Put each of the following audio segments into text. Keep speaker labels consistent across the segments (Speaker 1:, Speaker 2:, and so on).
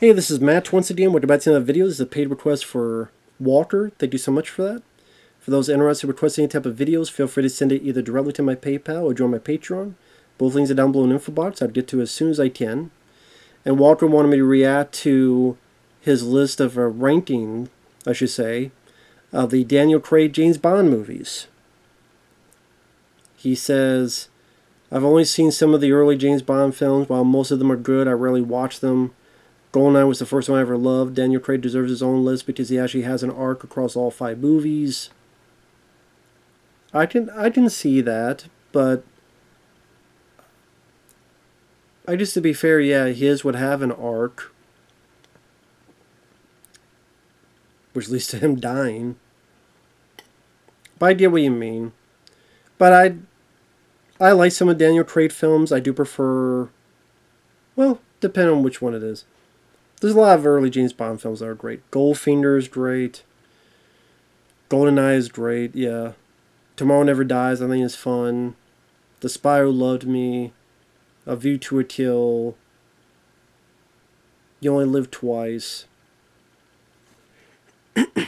Speaker 1: Hey, this is Matt once again with about that video. This is a paid request for Walker. Thank you so much for that. For those interested in requesting any type of videos, feel free to send it either directly to my PayPal or join my Patreon. Both links are down below in the info box. I'll get to it as soon as I can. And Walker wanted me to react to his list of ranking, I should say, of the Daniel Craig James Bond movies. He says, I've only seen some of the early James Bond films. While most of them are good, I rarely watch them. Goldeneye was the first one I ever loved. Daniel Craig deserves his own list because he actually has an arc across all 5 movies. I can see that, but I just, to be fair, yeah, his would have an arc, which leads to him dying. But I get what you mean. But I like some of Daniel Craig films. I do prefer, well, depending on which one it is. There's a lot of early James Bond films that are great. Goldfinger is great. Goldeneye is great, yeah. Tomorrow Never Dies, I think is fun. The Spy Who Loved Me. A View to a Kill. You Only Live Twice. The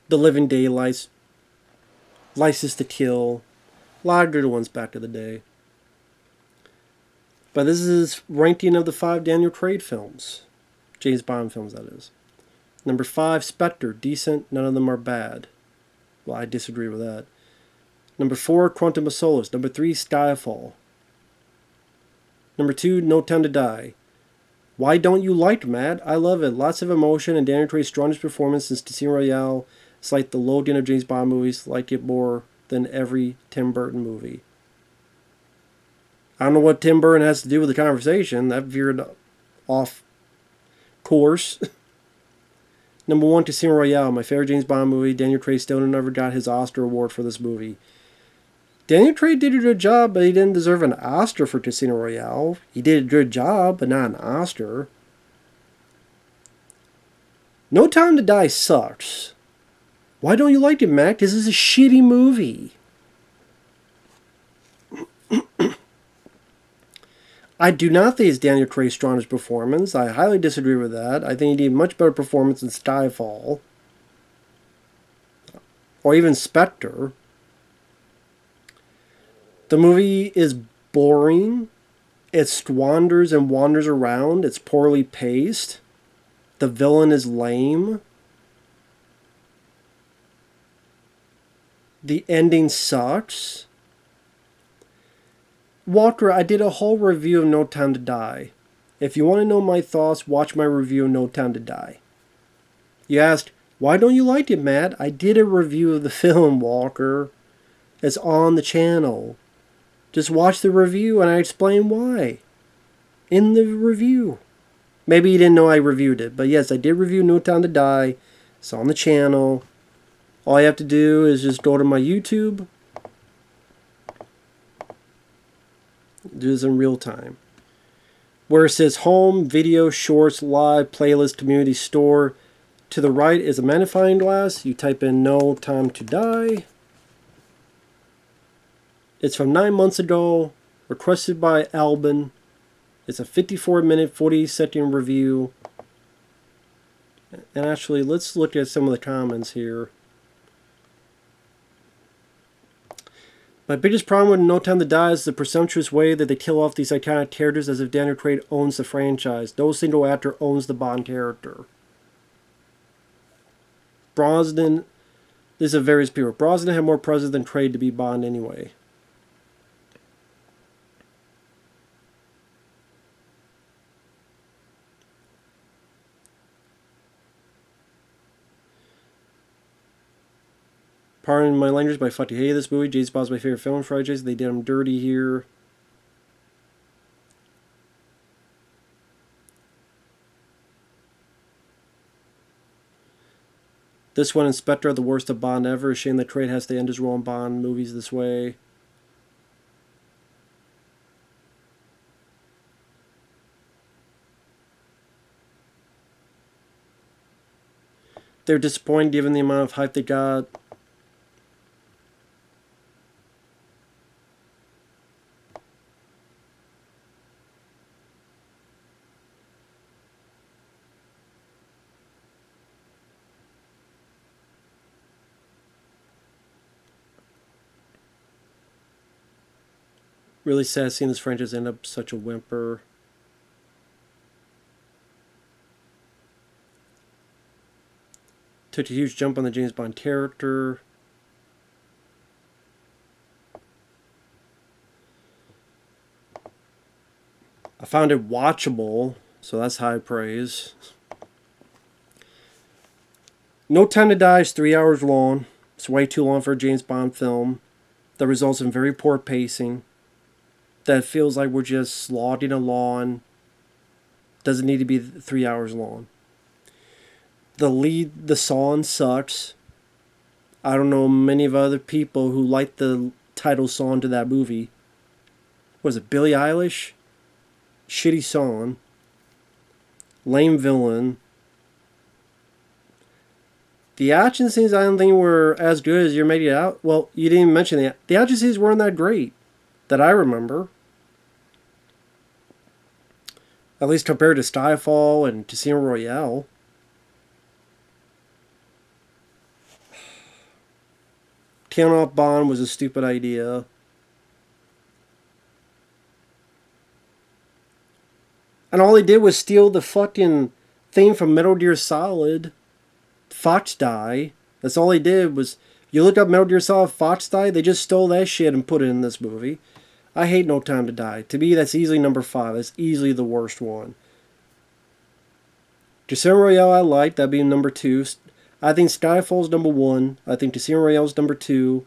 Speaker 1: Living Daylights. License to Kill. A lot of good ones back in the day. But this is his ranking of the 5 Daniel Craig films. James Bond films, that is. Number 5, Spectre. Decent, none of them are bad. Well, I disagree with that. Number 4, Quantum of Solace. Number 3, Skyfall. Number 2, No Time to Die. Why don't you like Matt? I love it. Lots of emotion and Daniel Craig's strongest performance since Casino Royale. It's like the loading of James Bond movies. Like it more than every Tim Burton movie. I don't know what Tim Burton has to do with the conversation. That veered off course. Number 1, Casino Royale, my favorite James Bond movie. Daniel Craig still never got his Oscar award for this movie. Daniel Craig did a good job, but he didn't deserve an Oscar for Casino Royale. He did a good job, but not an Oscar. No Time to Die sucks. Why don't you like it, Mac? This is a shitty movie. I do not think it's Daniel Craig's strongest performance. I highly disagree with that. I think he did a much better performance in Skyfall. Or even Spectre. The movie is boring. It squanders and wanders around. It's poorly paced. The villain is lame. The ending sucks. Walker, I did a whole review of No Time to Die. If you want to know my thoughts, watch my review of No Time to Die. You asked, why don't you like it, Matt? I did a review of the film, Walker. It's on the channel. Just watch the review and I explain why. In the review. Maybe you didn't know I reviewed it, but yes, I did review No Time to Die. It's on the channel. All you have to do is just go to my YouTube. Do this in real time. Where it says Home, Video, Shorts, Live, Playlist, Community Store. To the right is a magnifying glass. You type in No Time to Die. It's from 9 months ago. Requested by Albin. It's a 54-minute, 40-second review. And actually, let's look at some of the comments here. My biggest problem with No Time to Die is the presumptuous way that they kill off these iconic characters as if Daniel Craig owns the franchise. No single actor owns the Bond character. Brosnan, this is various people. Brosnan had more presence than Craig to be Bond anyway. Pardon my language, but I fucking hate this movie. James Bond's my favorite film franchise. They did him dirty here. This one and Spectre are the worst of Bond ever. A shame that Craig has to end his role in Bond movies this way. They're disappointed given the amount of hype they got. Really sad seeing this franchise end up such a whimper. Took a huge jump on the James Bond character. I found it watchable, so that's high praise. No Time to Die is 3 hours long. It's way too long for a James Bond film. That results in very poor pacing. That feels like we're just slogging along. Doesn't need to be 3 hours long. The song sucks. I don't know many of other people who like the title song to that movie. Was it Billie Eilish? Shitty song. Lame villain. The action scenes I don't think were as good as you're making it out. Well, you didn't even mention that. The action scenes weren't that great. That I remember. At least compared to Skyfall and Casino Royale. Killing off Bond was a stupid idea. And all they did was steal the fucking theme from Metal Gear Solid. Fox Die. That's all they did was... You look up Metal Gear Solid Fox Die, they just stole that shit and put it in this movie. I hate No Time to Die. To me, that's easily number 5. That's easily the worst one. Casino Royale I like. That'd be number 2. I think Skyfall's number 1. I think Casino Royale's number 2.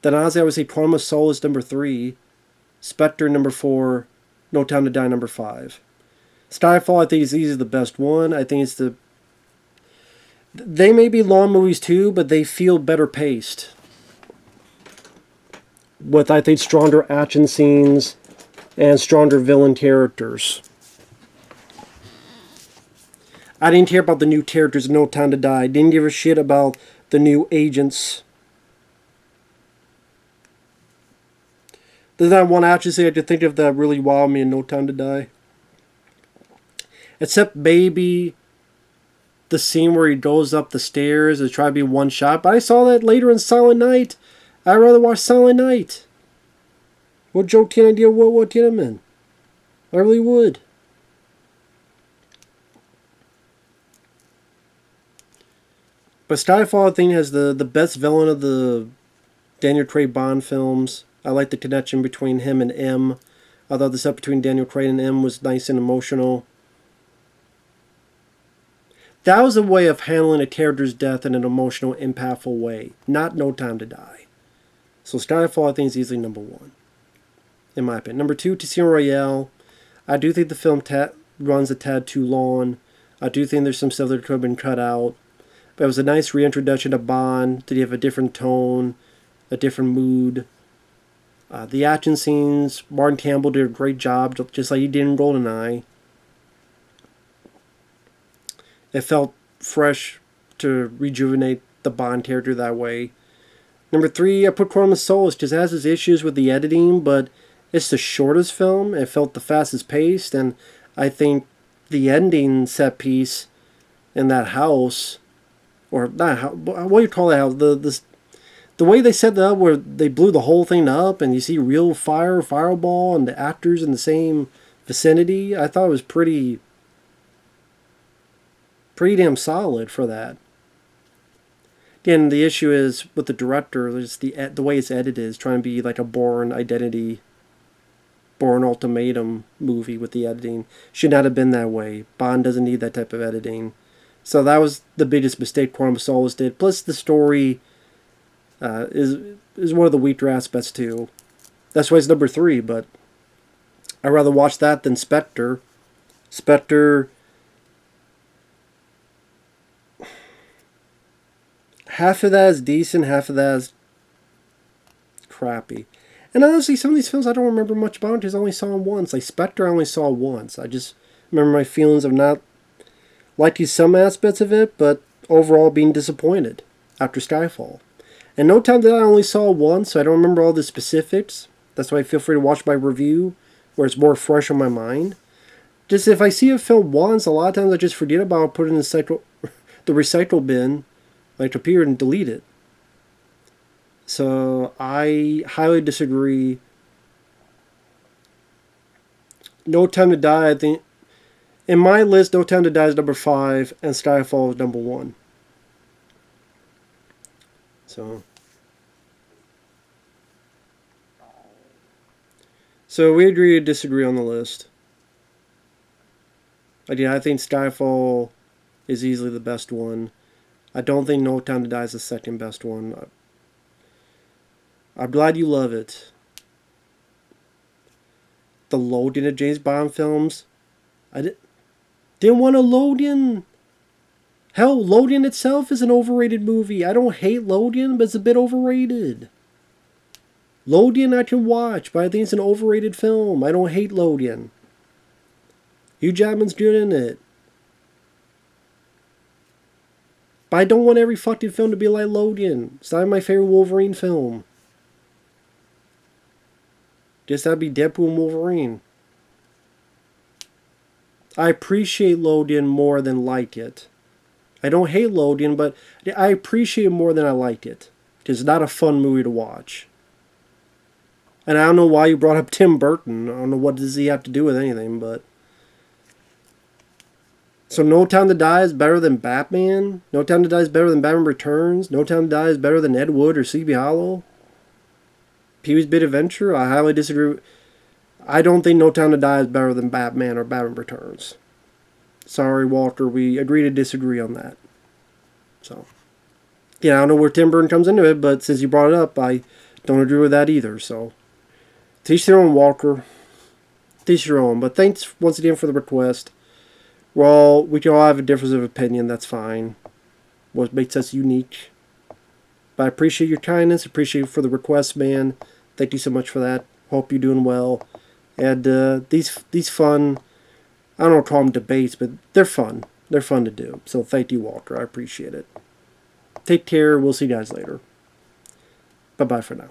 Speaker 1: Then honestly, I would say Quantum of Solace number 3. Spectre number 4. No Time to Die number 5. Skyfall, I think, is easily the best one. I think it's the... They may be long movies too, but they feel better paced. With, I think, stronger action scenes and stronger villain characters. I didn't care about the new characters in No Time to Die. Didn't give a shit about the new agents. There's not one action scene I could think of that really wowed me in No Time to Die. Except maybe the scene where he goes up the stairs and try to be one shot. But I saw that later in Silent Night. I'd rather watch Silent Night. What joke can I do? What get him in? I really would. But Skyfall, I think, has the best villain of the Daniel Craig Bond films. I like the connection between him and M. I thought the stuff between Daniel Craig and M was nice and emotional. That was a way of handling a character's death in an emotional, impactful way. Not No Time to Die. So Skyfall, I think, is easily number 1. In my opinion. Number 2, Casino Royale. I do think the film runs a tad too long. I do think there's some stuff that could have been cut out. But it was a nice reintroduction to Bond. To give a different tone. A different mood. The action scenes. Martin Campbell did a great job. Just like he did in GoldenEye. It felt fresh to rejuvenate the Bond character that way. Number 3, I put Quantum of Solace. Just has its issues with the editing, but it's the shortest film. It felt the fastest paced, and I think the ending set piece in that house, or not, what do you call that house? The way they set that up, where they blew the whole thing up, and you see real fireball, and the actors in the same vicinity. I thought it was pretty damn solid for that. Again, the issue is with the director, there's the way it's edited is trying to be like a Bourne Identity, Bourne Ultimatum movie with the editing. Should not have been that way. Bond doesn't need that type of editing. So that was the biggest mistake Quantum of Solace did. Plus the story is one of the weaker aspects too. That's why it's number 3, but I'd rather watch that than Spectre. Spectre... Half of that is decent, half of that is crappy. And honestly, some of these films I don't remember much about because I only saw them once. Like Spectre, I only saw once. I just remember my feelings of not liking some aspects of it, but overall being disappointed after Skyfall. And No Time to Die I only saw once, so I don't remember all the specifics. That's why I feel free to watch my review, where it's more fresh on my mind. Just if I see a film once, a lot of times I just forget about it, put it in the recycle bin, like appear and delete it. So I highly disagree No Time to Die, I think, in my list, No Time to Die is number 5, and Skyfall is number 1. So we agree to disagree on the list. Again, I think Skyfall is easily the best one. I don't think No Time to Die is the second best one. I'm glad you love it. The loading of James Bond films. I didn't want to Loading. Hell, Loading itself is an overrated movie. I don't hate Loading, but it's a bit overrated. Loading I can watch, but I think it's an overrated film. I don't hate Loading. Hugh Jackman's good in it. But I don't want every fucking film to be like Loading. It's not my favorite Wolverine film. Just that'd be Deadpool and Wolverine. I appreciate Loading more than like it. I don't hate Loading, but I appreciate it more than I like it. It's not a fun movie to watch. And I don't know why you brought up Tim Burton. I don't know what does he have to do with anything, but... So No Time to Die is better than Batman? No Time to Die is better than Batman Returns? No Time to Die is better than Ed Wood or Sleepy Hollow? Pee-wee's Big Adventure? I highly disagree. I don't think No Time to Die is better than Batman or Batman Returns. Sorry, Walter. We agree to disagree on that. So, yeah, I don't know where Tim Burton comes into it, but since you brought it up, I don't agree with that either. So, teach their own, Walker. Teach your own. But thanks once again for the request. Well, we can all have a difference of opinion. That's fine. What makes us unique. But I appreciate your kindness. Appreciate you for the request, man. Thank you so much for that. Hope you're doing well. And these fun, I don't know what to call them debates, but they're fun. They're fun to do. So thank you, Walter. I appreciate it. Take care. We'll see you guys later. Bye-bye for now.